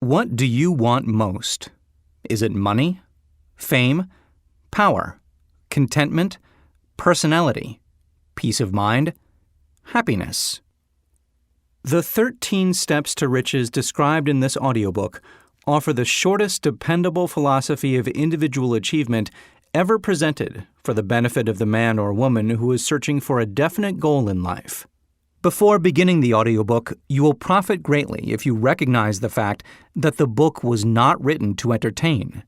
What do you want most? Is it money, fame, power, contentment, personality, peace of mind, happiness? The 13 steps to riches described in this audiobook offer the shortest dependable philosophy of individual achievement ever presented for the benefit of the man or woman who is searching for a definite goal in life. Before beginning the audiobook, you will profit greatly if you recognize the fact that the book was not written to entertain.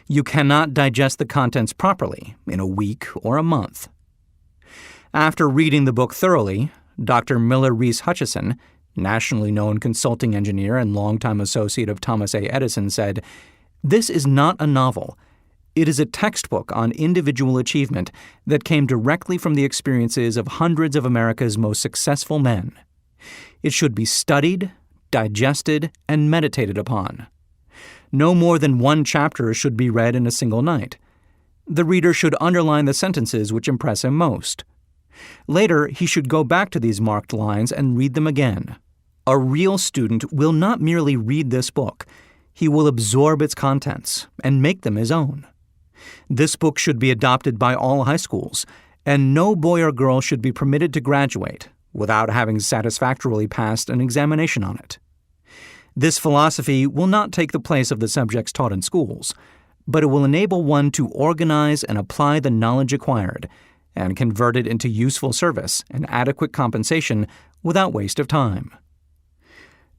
You cannot digest the contents properly in a week or a month. After reading the book thoroughly, Dr. Miller Reese Hutchison, nationally known consulting engineer and longtime associate of Thomas A. Edison, said, "This is not a novel. It is a textbook on individual achievement that came directly from the experiences of hundreds of America's most successful men. It should be studied, digested, and meditated upon. No more than one chapter should be read in a single night. The reader should underline the sentences which impress him most. Later, he should go back to these marked lines and read them again. A real student will not merely read this book. He will absorb its contents and make them his own. This book should be adopted by all high schools, and no boy or girl should be permitted to graduate without having satisfactorily passed an examination on it. This philosophy will not take the place of the subjects taught in schools, but it will enable one to organize and apply the knowledge acquired and convert it into useful service and adequate compensation without waste of time."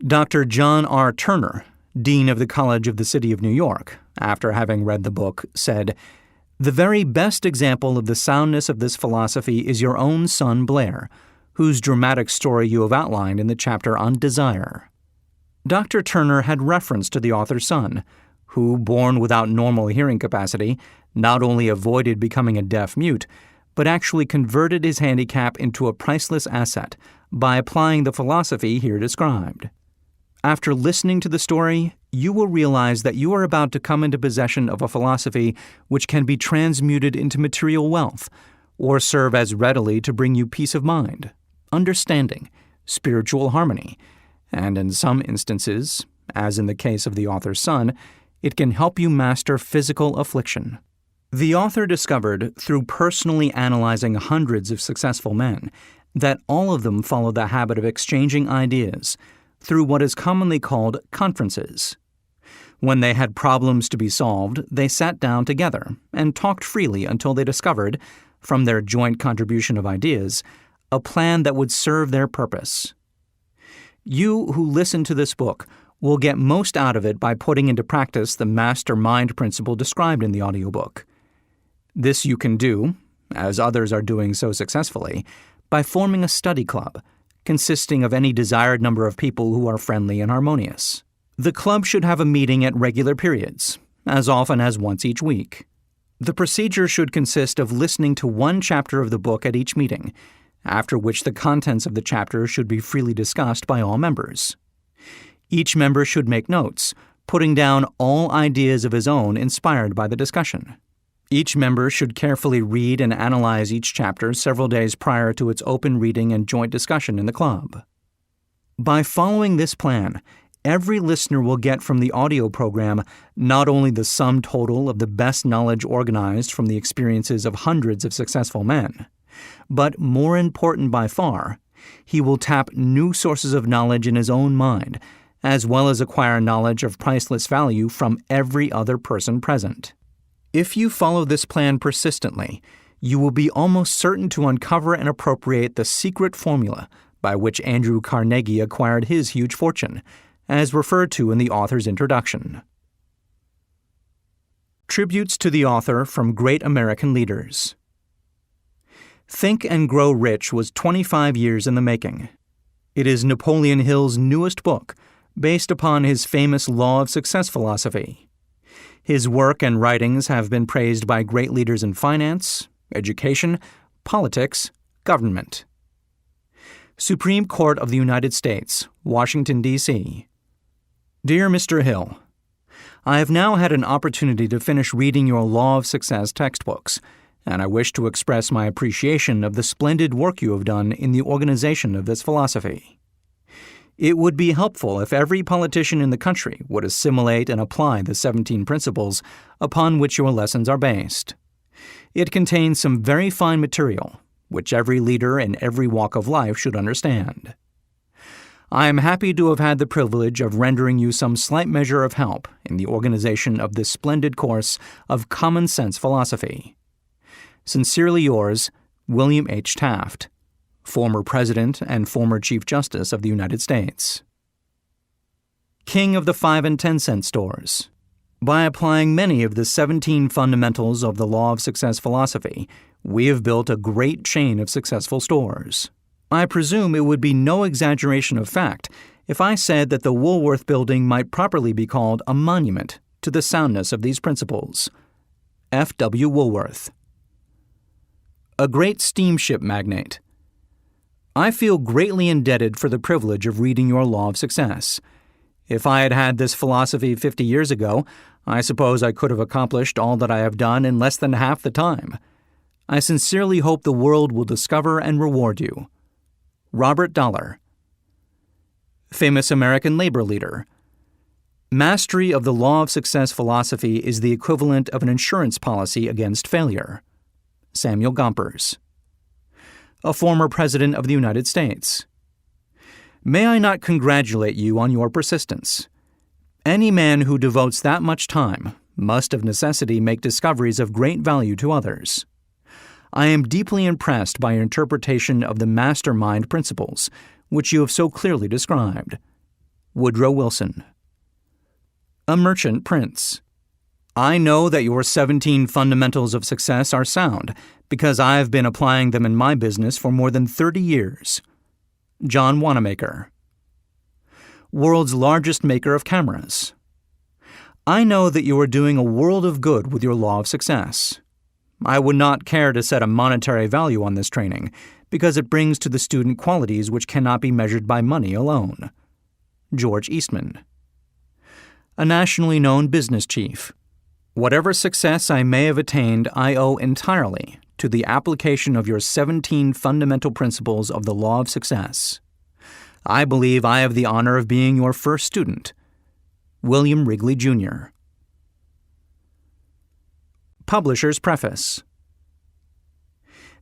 Dr. John R. Turner, Dean of the College of the City of New York, after having read the book, said, "The very best example of the soundness of this philosophy is your own son Blair, whose dramatic story you have outlined in the chapter on desire." Dr. Turner had reference to the author's son, who, born without normal hearing capacity, not only avoided becoming a deaf mute, but actually converted his handicap into a priceless asset by applying the philosophy here described. After listening to the story, you will realize that you are about to come into possession of a philosophy which can be transmuted into material wealth, or serve as readily to bring you peace of mind, understanding, spiritual harmony, and in some instances, as in the case of the author's son, it can help you master physical affliction. The author discovered, through personally analyzing hundreds of successful men, that all of them follow the habit of exchanging ideas through what is commonly called conferences. When they had problems to be solved, they sat down together and talked freely until they discovered, from their joint contribution of ideas, a plan that would serve their purpose. You who listen to this book will get most out of it by putting into practice the master-mind principle described in the audiobook. This you can do, as others are doing so successfully, by forming a study club, consisting of any desired number of people who are friendly and harmonious. The club should have a meeting at regular periods, as often as once each week. The procedure should consist of listening to one chapter of the book at each meeting, after which the contents of the chapter should be freely discussed by all members. Each member should make notes, putting down all ideas of his own inspired by the discussion. Each member should carefully read and analyze each chapter several days prior to its open reading and joint discussion in the club. By following this plan, every listener will get from the audio program not only the sum total of the best knowledge organized from the experiences of hundreds of successful men, but more important by far, he will tap new sources of knowledge in his own mind, as well as acquire knowledge of priceless value from every other person present. If you follow this plan persistently, you will be almost certain to uncover and appropriate the secret formula by which Andrew Carnegie acquired his huge fortune, as referred to in the author's introduction. Tributes to the author from great American leaders. Think and Grow Rich was 25 years in the making. It is Napoleon Hill's newest book, based upon his famous Law of Success philosophy. His work and writings have been praised by great leaders in finance, education, politics, government. Supreme Court of the United States, Washington, D.C. Dear Mr. Hill, I have now had an opportunity to finish reading your Law of Success textbooks, and I wish to express my appreciation of the splendid work you have done in the organization of this philosophy. It would be helpful if every politician in the country would assimilate and apply the 17 principles upon which your lessons are based. It contains some very fine material, which every leader in every walk of life should understand. I am happy to have had the privilege of rendering you some slight measure of help in the organization of this splendid course of common sense philosophy. Sincerely yours, William H. Taft, former President and former Chief Justice of the United States. King of the 5 and 10 cent stores. By applying many of the 17 fundamentals of the law of success philosophy, we have built a great chain of successful stores. I presume it would be no exaggeration of fact if I said that the Woolworth Building might properly be called a monument to the soundness of these principles. F. W. Woolworth. A great steamship magnate. I feel greatly indebted for the privilege of reading your Law of Success. If I had had this philosophy 50 years ago, I suppose I could have accomplished all that I have done in less than half the time. I sincerely hope the world will discover and reward you. Robert Dollar. Famous American labor leader. Mastery of the Law of Success philosophy is the equivalent of an insurance policy against failure. Samuel Gompers. A former President of the United States. May I not congratulate you on your persistence? Any man who devotes that much time must of necessity make discoveries of great value to others. I am deeply impressed by your interpretation of the mastermind principles, which you have so clearly described. Woodrow Wilson. A merchant prince. I know that your 17 fundamentals of success are sound because I have been applying them in my business for more than 30 years. John Wanamaker. World's largest maker of cameras. I know that you are doing a world of good with your Law of Success. I would not care to set a monetary value on this training because it brings to the student qualities which cannot be measured by money alone. George Eastman. A nationally known business chief. Whatever success I may have attained, I owe entirely to the application of your 17 fundamental principles of the Law of Success. I believe I have the honor of being your first student. William Wrigley, Jr. Publisher's Preface.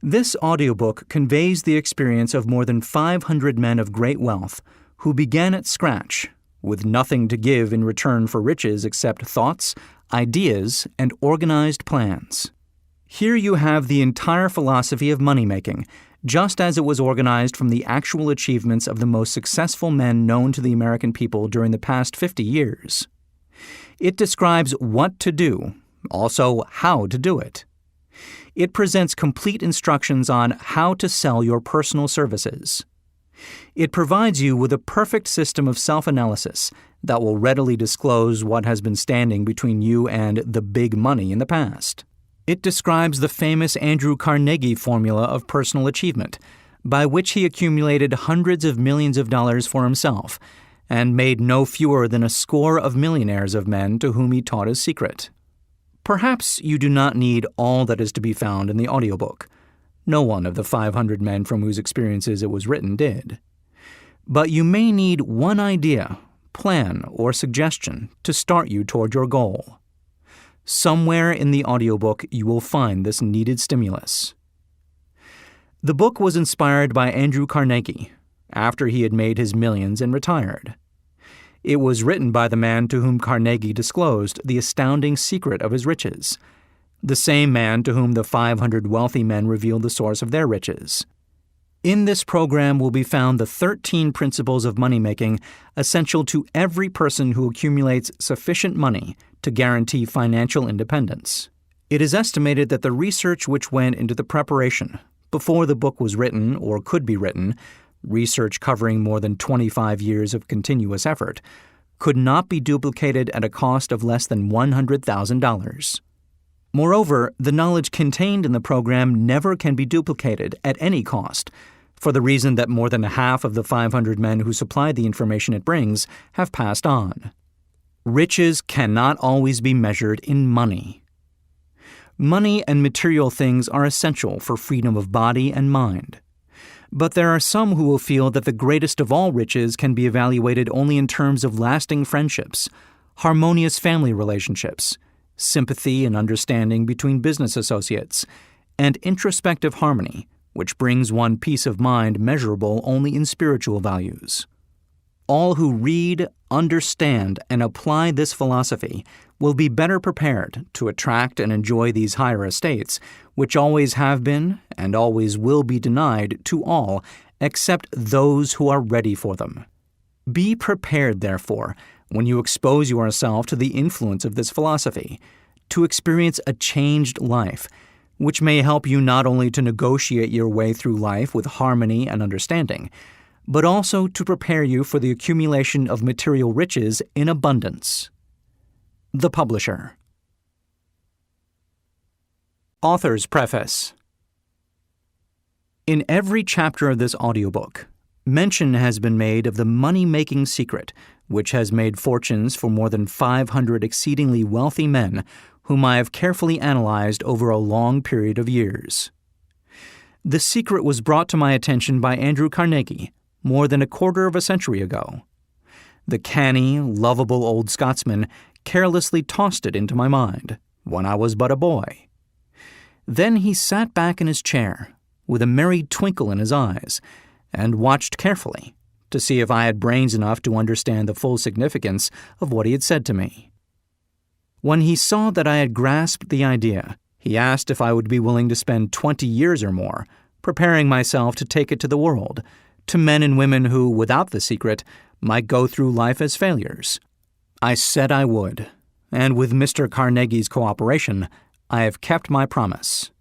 This audiobook conveys the experience of more than 500 men of great wealth who began at scratch, with nothing to give in return for riches except thoughts, ideas, and organized plans. Here you have the entire philosophy of money-making, just as it was organized from the actual achievements of the most successful men known to the American people during the past 50 years. It describes what to do, also how to do it. It presents complete instructions on how to sell your personal services. It provides you with a perfect system of self-analysis that will readily disclose what has been standing between you and the big money in the past. It describes the famous Andrew Carnegie formula of personal achievement, by which he accumulated hundreds of millions of dollars for himself and made no fewer than a score of millionaires of men to whom he taught his secret. Perhaps you do not need all that is to be found in the audiobook. No one of the 500 men from whose experiences it was written did. But you may need one idea, plan, or suggestion to start you toward your goal. Somewhere in the audiobook you will find this needed stimulus. The book was inspired by Andrew Carnegie after he had made his millions and retired. It was written by the man to whom Carnegie disclosed the astounding secret of his riches, the same man to whom the 500 wealthy men revealed the source of their riches. In this program will be found the 13 principles of money-making essential to every person who accumulates sufficient money to guarantee financial independence. It is estimated that the research which went into the preparation before the book was written or could be written, research covering more than 25 years of continuous effort, could not be duplicated at a cost of less than $100,000. Moreover, the knowledge contained in the program never can be duplicated at any cost, for the reason that more than half of the 500 men who supplied the information it brings have passed on. Riches cannot always be measured in money. Money and material things are essential for freedom of body and mind. But there are some who will feel that the greatest of all riches can be evaluated only in terms of lasting friendships, harmonious family relationships, sympathy and understanding between business associates, and introspective harmony, which brings one peace of mind measurable only in spiritual values. All who read, understand, and apply this philosophy will be better prepared to attract and enjoy these higher estates, which always have been and always will be denied to all except those who are ready for them. Be prepared, therefore, when you expose yourself to the influence of this philosophy, to experience a changed life, which may help you not only to negotiate your way through life with harmony and understanding, but also to prepare you for the accumulation of material riches in abundance. The Publisher. Author's Preface. In every chapter of this audiobook, mention has been made of the money-making secret which has made fortunes for more than 500 exceedingly wealthy men whom I have carefully analyzed over a long period of years. The secret was brought to my attention by Andrew Carnegie more than a quarter of a century ago. The canny, lovable old Scotsman carelessly tossed it into my mind when I was but a boy. Then he sat back in his chair with a merry twinkle in his eyes and watched carefully to see if I had brains enough to understand the full significance of what he had said to me. When he saw that I had grasped the idea, he asked if I would be willing to spend 20 years or more preparing myself to take it to the world, to men and women who, without the secret, might go through life as failures. I said I would, and with Mr. Carnegie's cooperation, I have kept my promise.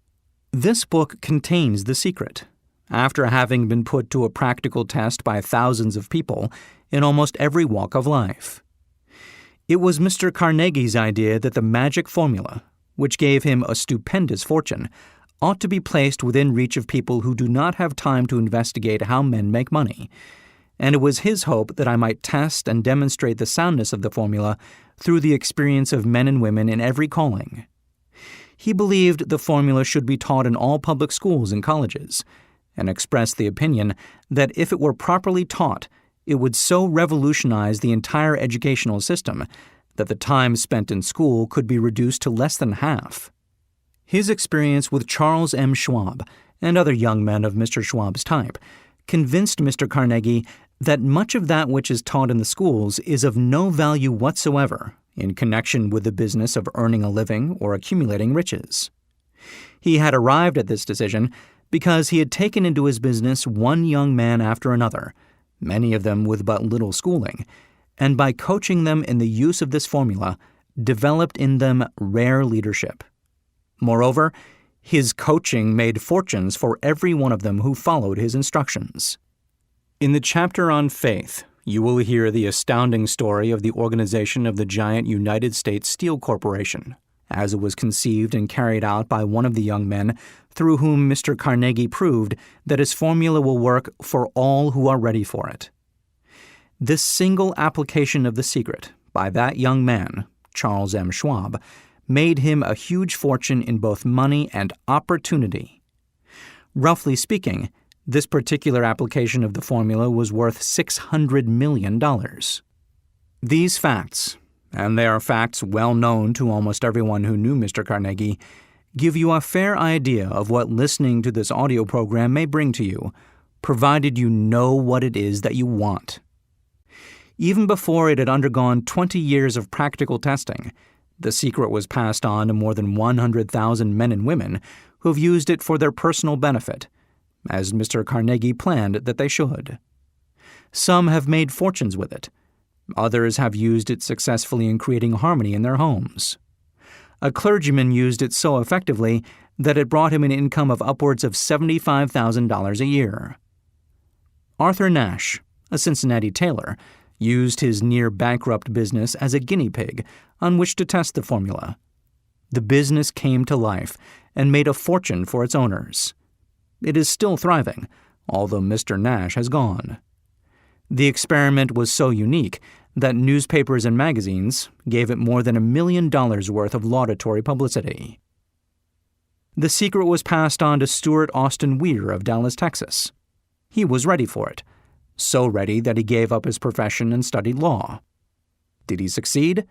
This book contains the secret, after having been put to a practical test by thousands of people in almost every walk of life. It was Mr. Carnegie's idea that the magic formula, which gave him a stupendous fortune, ought to be placed within reach of people who do not have time to investigate how men make money, and it was his hope that I might test and demonstrate the soundness of the formula through the experience of men and women in every calling. He believed the formula should be taught in all public schools and colleges, and expressed the opinion that if it were properly taught, it would so revolutionize the entire educational system that the time spent in school could be reduced to less than half. His experience with Charles M. Schwab and other young men of Mr. Schwab's type convinced Mr. Carnegie that much of that which is taught in the schools is of no value whatsoever in connection with the business of earning a living or accumulating riches. He had arrived at this decision because he had taken into his business one young man after another, many of them with but little schooling, and by coaching them in the use of this formula, developed in them rare leadership. Moreover, his coaching made fortunes for every one of them who followed his instructions. In the chapter on faith, you will hear the astounding story of the organization of the giant United States Steel Corporation, as it was conceived and carried out by one of the young men through whom Mr. Carnegie proved that his formula will work for all who are ready for it. This single application of the secret by that young man, Charles M. Schwab, made him a huge fortune in both money and opportunity. Roughly speaking, this particular application of the formula was worth $600 million. These facts, and they are facts well known to almost everyone who knew Mr. Carnegie, give you a fair idea of what listening to this audio program may bring to you, provided you know what it is that you want. Even before it had undergone 20 years of practical testing, the secret was passed on to more than 100,000 men and women who have used it for their personal benefit, as Mr. Carnegie planned that they should. Some have made fortunes with it. Others have used it successfully in creating harmony in their homes. A clergyman used it so effectively that it brought him an income of upwards of $75,000 a year. Arthur Nash, a Cincinnati tailor, used his near-bankrupt business as a guinea pig on which to test the formula. The business came to life and made a fortune for its owners. It is still thriving, although Mr. Nash has gone. The experiment was so unique that newspapers and magazines gave it more than $1 million worth of laudatory publicity. The secret was passed on to Stuart Austin Weir of Dallas, Texas. He was ready for it, so ready that he gave up his profession and studied law. Did he succeed?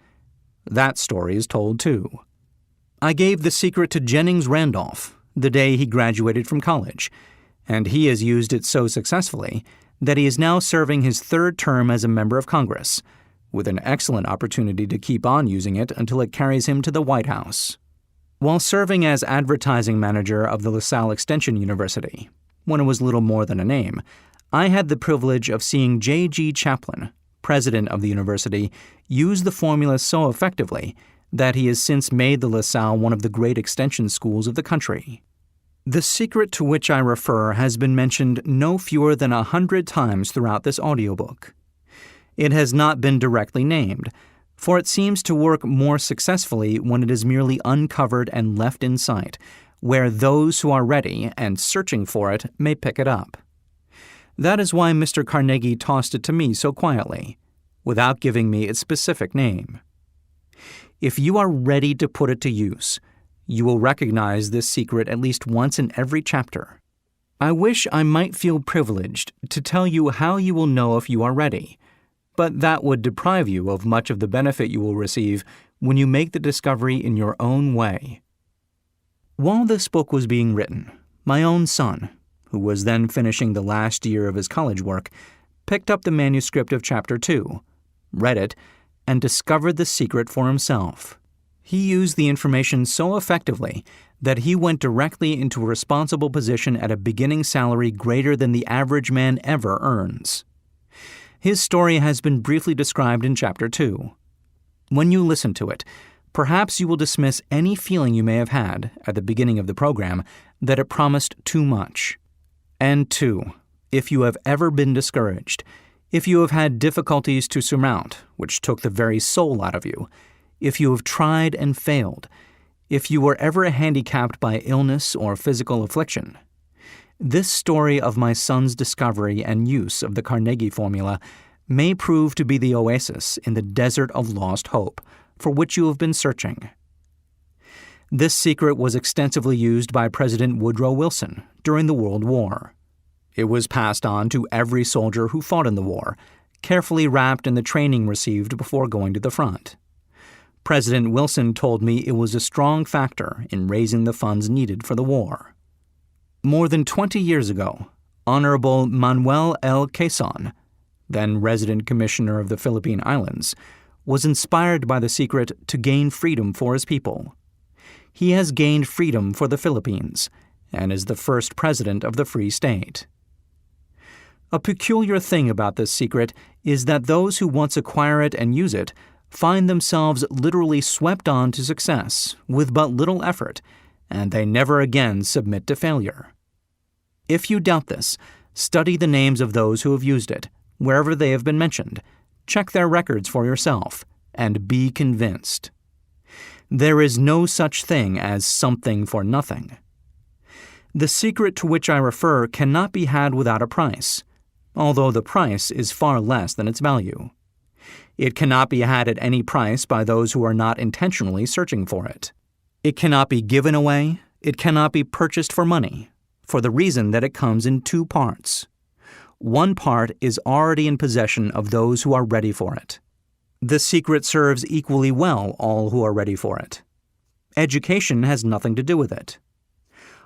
That story is told too. I gave The Secret to Jennings Randolph the day he graduated from college, and he has used it so successfully that he is now serving his third term as a member of Congress, with an excellent opportunity to keep on using it until it carries him to the White House. While serving as advertising manager of the LaSalle Extension University, when it was little more than a name, I had the privilege of seeing J.G. Chaplin, president of the university, use the formula so effectively that he has since made the LaSalle one of the great extension schools of the country. The secret to which I refer has been mentioned no fewer than 100 times throughout this audiobook. It has not been directly named, for it seems to work more successfully when it is merely uncovered and left in sight, where those who are ready and searching for it may pick it up. That is why Mr. Carnegie tossed it to me so quietly, without giving me its specific name. If you are ready to put it to use, you will recognize this secret at least once in every chapter. I wish I might feel privileged to tell you how you will know if you are ready, but that would deprive you of much of the benefit you will receive when you make the discovery in your own way. While this book was being written, my own son, who was then finishing the last year of his college work, picked up the manuscript of Chapter 2, read it, and discovered the secret for himself. He used the information so effectively that he went directly into a responsible position at a beginning salary greater than the average man ever earns. His story has been briefly described in Chapter 2. When you listen to it, perhaps you will dismiss any feeling you may have had at the beginning of the program that it promised too much. And 2, if you have ever been discouraged, if you have had difficulties to surmount, which took the very soul out of you, if you have tried and failed, if you were ever handicapped by illness or physical affliction, this story of my son's discovery and use of the Carnegie formula may prove to be the oasis in the desert of lost hope for which you have been searching. This secret was extensively used by President Woodrow Wilson during the World War. It was passed on to every soldier who fought in the war, carefully wrapped in the training received before going to the front. President Wilson told me it was a strong factor in raising the funds needed for the war. More than 20 years ago, Honorable Manuel L. Quezon, then resident commissioner of the Philippine Islands, was inspired by the secret to gain freedom for his people. He has gained freedom for the Philippines and is the first president of the Free State. A peculiar thing about this secret is that those who once acquire it and use it find themselves literally swept on to success with but little effort, and they never again submit to failure. If you doubt this, study the names of those who have used it, wherever they have been mentioned, check their records for yourself, and be convinced. There is no such thing as something for nothing. The secret to which I refer cannot be had without a price, although the price is far less than its value. It cannot be had at any price by those who are not intentionally searching for it. It cannot be given away, it cannot be purchased for money, for the reason that it comes in 2 parts. One part is already in possession of those who are ready for it. The secret serves equally well all who are ready for it. Education has nothing to do with it.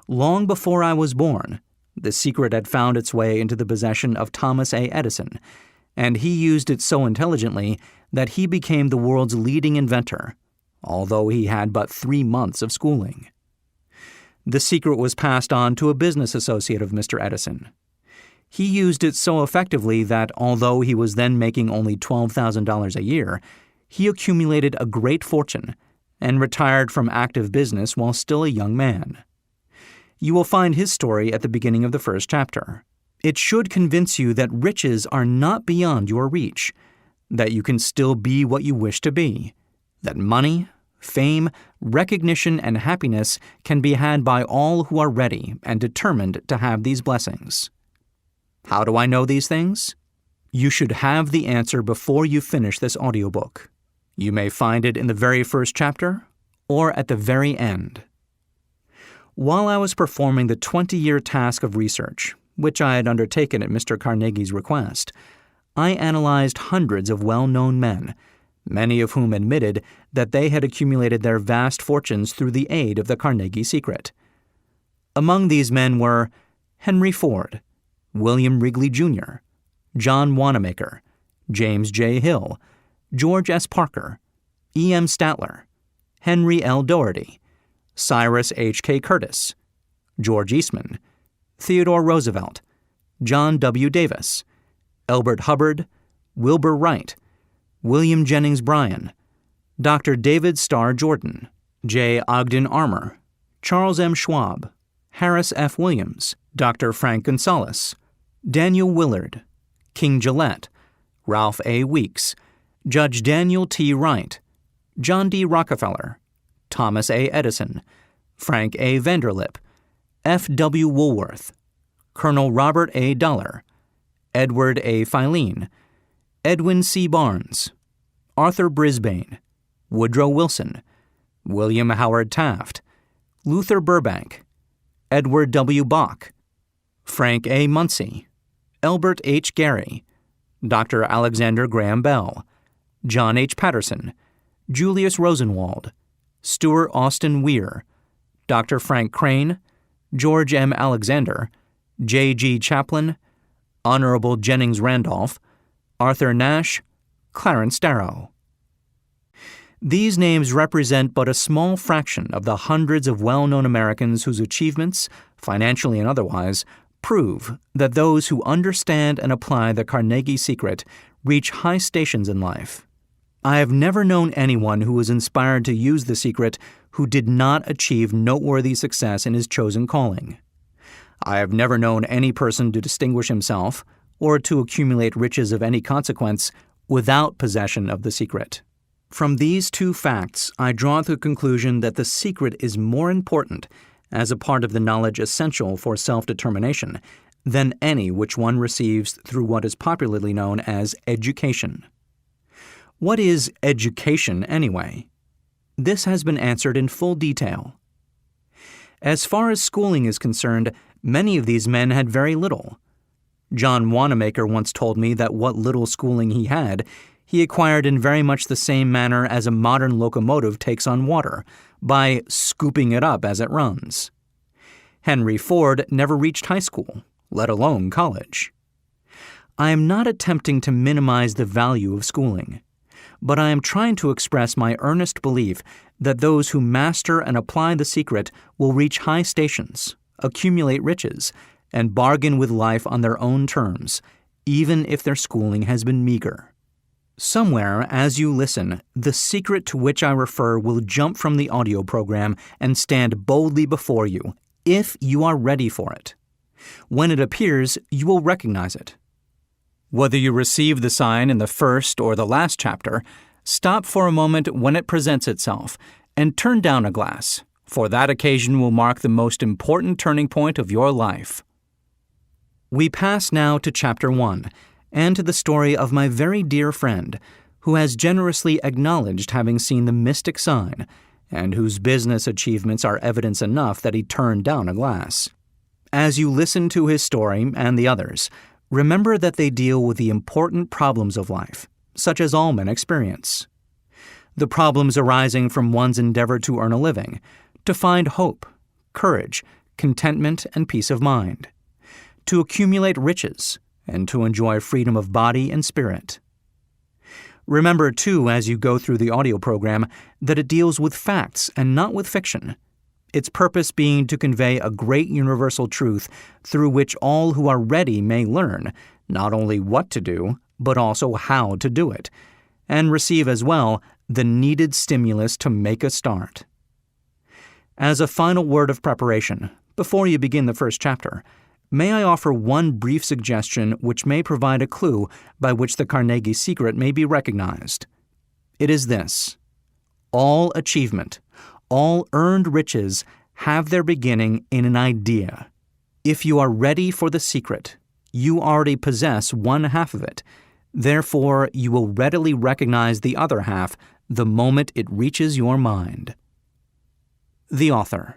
Long before I was born, the secret had found its way into the possession of Thomas A. Edison, and he used it so intelligently that he became the world's leading inventor, although he had but 3 months of schooling. The secret was passed on to a business associate of Mr. Edison. He used it so effectively that although he was then making only $12,000 a year, he accumulated a great fortune and retired from active business while still a young man. You will find his story at the beginning of the first chapter. It should convince you that riches are not beyond your reach, that you can still be what you wish to be, that money, fame, recognition, and happiness can be had by all who are ready and determined to have these blessings. How do I know these things? You should have the answer before you finish this audiobook. You may find it in the very first chapter or at the very end. While I was performing the 20-year task of research, which I had undertaken at Mr. Carnegie's request, I analyzed hundreds of well-known men, many of whom admitted that they had accumulated their vast fortunes through the aid of the Carnegie secret. Among these men were Henry Ford, William Wrigley, Jr., John Wanamaker, James J. Hill, George S. Parker, E. M. Statler, Henry L. Doherty, Cyrus H. K. Curtis, George Eastman, Theodore Roosevelt, John W. Davis, Elbert Hubbard, Wilbur Wright, William Jennings Bryan, Dr. David Starr Jordan, J. Ogden Armour, Charles M. Schwab, Harris F. Williams, Dr. Frank Gonzalez, Daniel Willard, King Gillette, Ralph A. Weeks, Judge Daniel T. Wright, John D. Rockefeller, Thomas A. Edison, Frank A. Vanderlip, F. W. Woolworth, Colonel Robert A. Dollar, Edward A. Filene, Edwin C. Barnes, Arthur Brisbane, Woodrow Wilson, William Howard Taft, Luther Burbank, Edward W. Bach, Frank A. Munsey, Elbert H. Gary, Dr. Alexander Graham Bell, John H. Patterson, Julius Rosenwald, Stuart Austin Weir, Dr. Frank Crane, George M. Alexander, J. G. Chaplin, Honorable Jennings Randolph, Arthur Nash, Clarence Darrow. These names represent but a small fraction of the hundreds of well-known Americans whose achievements, financially and otherwise, prove that those who understand and apply the Carnegie secret reach high stations in life. I have never known anyone who was inspired to use the secret who did not achieve noteworthy success in his chosen calling. I have never known any person to distinguish himself or to accumulate riches of any consequence without possession of the secret. From these two facts, I draw the conclusion that the secret is more important as a part of the knowledge essential for self-determination than any which one receives through what is popularly known as education. What is education, anyway? This has been answered in full detail. As far as schooling is concerned, many of these men had very little. John Wanamaker once told me that what little schooling he had, he acquired in very much the same manner as a modern locomotive takes on water, by scooping it up as it runs. Henry Ford never reached high school, let alone college. I am not attempting to minimize the value of schooling, but I am trying to express my earnest belief that those who master and apply the secret will reach high stations, accumulate riches, and bargain with life on their own terms, even if their schooling has been meager. Somewhere, as you listen, the secret to which I refer will jump from the audio program and stand boldly before you, if you are ready for it. When it appears, you will recognize it. Whether you receive the sign in the first or the last chapter, stop for a moment when it presents itself and turn down a glass, for that occasion will mark the most important turning point of your life. We pass now to Chapter 1, and to the story of my very dear friend, who has generously acknowledged having seen the mystic sign, and whose business achievements are evidence enough that he turned down a glass. As you listen to his story and the others, remember that they deal with the important problems of life, such as all men experience. The problems arising from one's endeavor to earn a living, to find hope, courage, contentment, and peace of mind, to accumulate riches, and to enjoy freedom of body and spirit. Remember, too, as you go through the audio program, that it deals with facts and not with fiction, its purpose being to convey a great universal truth through which all who are ready may learn not only what to do, but also how to do it, and receive as well the needed stimulus to make a start. As a final word of preparation, before you begin the first chapter, may I offer one brief suggestion which may provide a clue by which the Carnegie secret may be recognized. It is this: all achievement, all earned riches have their beginning in an idea. If you are ready for the secret, you already possess one half of it. Therefore, you will readily recognize the other half the moment it reaches your mind. The author.